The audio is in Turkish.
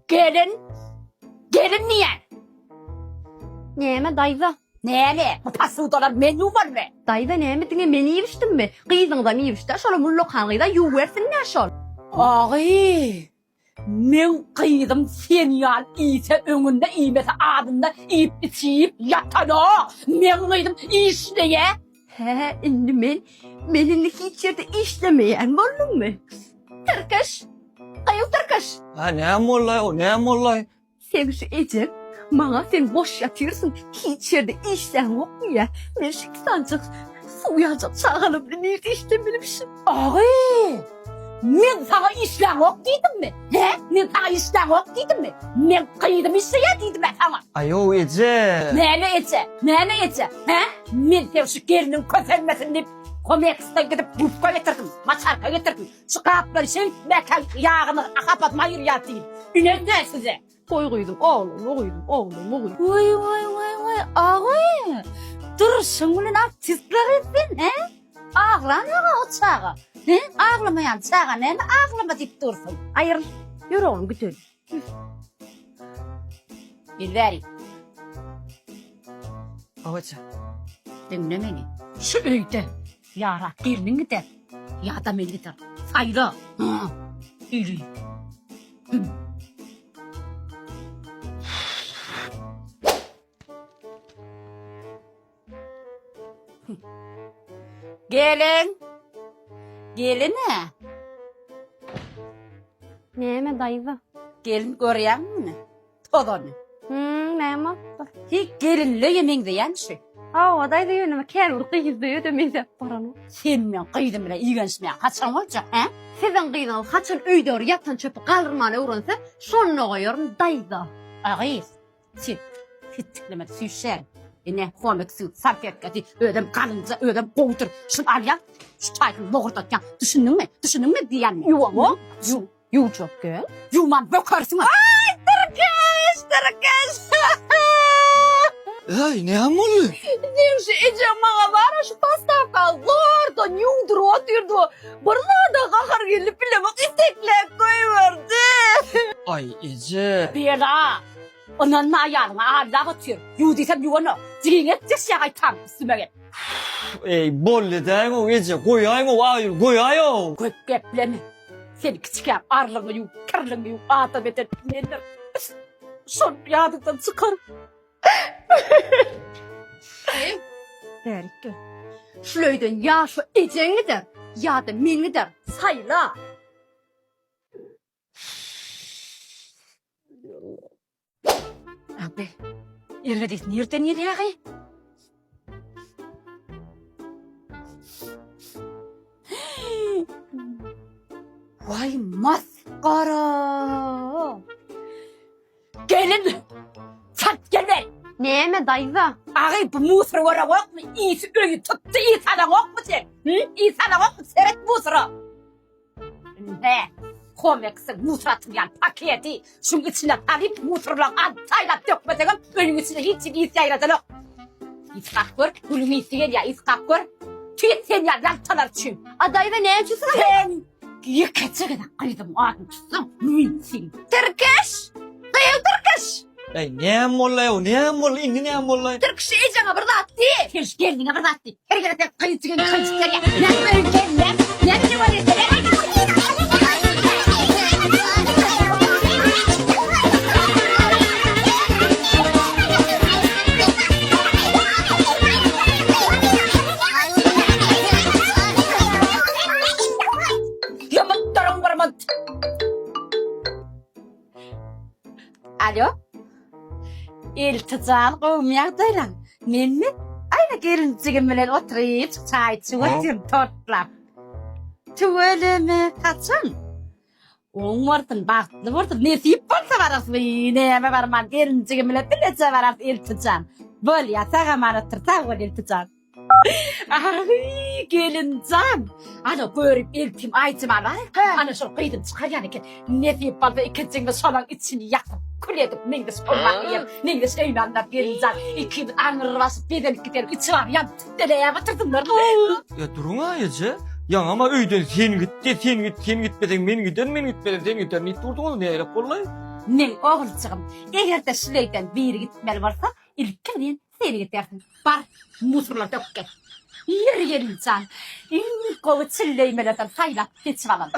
Gelin. Gelin niye? Näme dayza? Nene? Bu pasudalar menü var mı? Dayza näme diňe meni ýibişdimmi? Gyzyňdan ýibişdi. Şola mullo kangyda ýuwersin näşol. Ağay. Men kıydım sen yan iyse önünde iymese adında iyip içiyip yatana. Men kıydım işleye. He, indi menini hiç yerde işlemeyen boldummy? Tırkış. Ayo tırkış. Ha näme bollay o, näme bollay? Sen şu ecem, maňa sen boş ýatyrsyň, hiç yerde işlen ýokmy ýa? Men şu sancak suýajak çağalyp näme işlememişim. Ağay. Men sana işlen yok dedim mi? He? Men sana işlen yok dedim mi? Men kıydım işleye dedim ben sana. Ayo Ece. Nene ece? Nene ece? He? Men sev şu gelinin köselmesin deyip Komeksten gidip bufka getirdim, maçarka getirdim. Şu kapları şey, mekan yağını kapatmayır yatayım. Ünetler size. Koyguydum oğlum, oğlum. Vay, ağay. Durursun bunun artistler etsin, he? Ağlama o çağa. He? Ağlamayan çağa ne? Ağlama deyip dursun. Ayrıl, yürü oğlum götür. Bir vereyim. Aw Ece. Dinle beni. Şu öyde. Yara gelinin gider. Ya da beni gider. Sayra. Yürü. Gelin. Gelin ne? Näme dayza? Gelin görüyor musun? Todonu. Näme? Hiç gelinle yemeğinde yanışı. Aa, dayza ýönüme kärur gyýzdy ödemeyse barany. Sen men kıydım bile ilgiçmeyen kaçan olacak, he? Sizin gyýdan haçan öýde ýatan çöpü galdyrmany öwrense, şonu goýarym dayza. Ağayız. Sen hiçlikleme süýşer. Ne komiksin, sarfetkati, ödem kalınca ödem kovdur. Şunu al ya, şu çaykını boğurdatken. Düşündün mü? Düşündün mü diyen yuvam o? Ýuwjak gel. Yuman bökersin. Ay, tırkış. Ay näme bolly? Şu ecem maňa bara şu pastavka gordan ýuwdur otyrdy. Birlada gahar gelip bilemek isteklep goýberdi. Ay Ece. Bela. Ondan ayağına ağırlığa atıyor. Yudiysem yuvanı. Zinet dışarı tam üstüme. Ey bolly daýma o Ece, goýaýma waýur, goýaýo. Köpkepleme. Seni küçükken arlığını yuv, kırlığını yuv, ağda beter nedir? Son yadıktan çıkar. Berikli. Şlöýden ýa şu ejeňidir, ýa da menidir. Saýla. Abi, irredis nereden yedi yağı? Vay maskara. Gelin. Sat gel ver. Näme dayza? Ağay bu musra vara yok mu? İyisi öyle tuttu iyi sana yok mu sen? İyi sana yok mu? Seret musra. Ne? Komeksin musratın yani paketi. Şunun içine alıp musralan taylap dökmesene. Önün içine hiç iyisi ayıradan yok. İskak gör. Gülün iyisi gel ya iskak gör. Tüyet sen ya lantalar çüm. A dayza näme çysyn? Sen yıkacıgına kıydım ağzını tutsun. Müminsin. Tırkış. Tırkış. Ay näme bollay o, näme bollay, indi näme bollay? Tırkış ejeňe bir zat di. Hiç geldiğine bir zat değil. Her yere de kıyıcıgın kıyıcıgın ya. Ne böyle gelmem. Ne biçim var ya. Yamıklarım var mı? Alo? İltican kovmayak daylan. Men mi? Ayna gelincigim bilen oturyp çay içip tortlap. Tüwele mi? Kaçan? Oňmardyn bagtly boldy. Nesip bolsa barasy. Näme barman gelincigim bilen bileçe baras iltican. Bol ya saga many tırta bol iltican. Ay gelincan. Ana görüp iltim aytym ana. Ana şol kıydym çıkar yani ki. Nesip bolsa ikinciňde şolaň içini ýakyp kuledip mende spormak yer. Neyde söýmänler gelincan. İkimiz aňyr basyp bedel gider. İçi var ya. Dele batırdymlar. Ya durun ha Ece. Ya ama öýden sen gitdi, sen gitmeden men giden, men gitmeden sen giden. Ni durduň näme bollay? Men oğulçığım, eğer de şileyden biri gitmeli varsa, ilkini seni gidersin. Bar, musurlar dökke. Yer yerincan, in kolu çilleymeleden saylap geçip alın.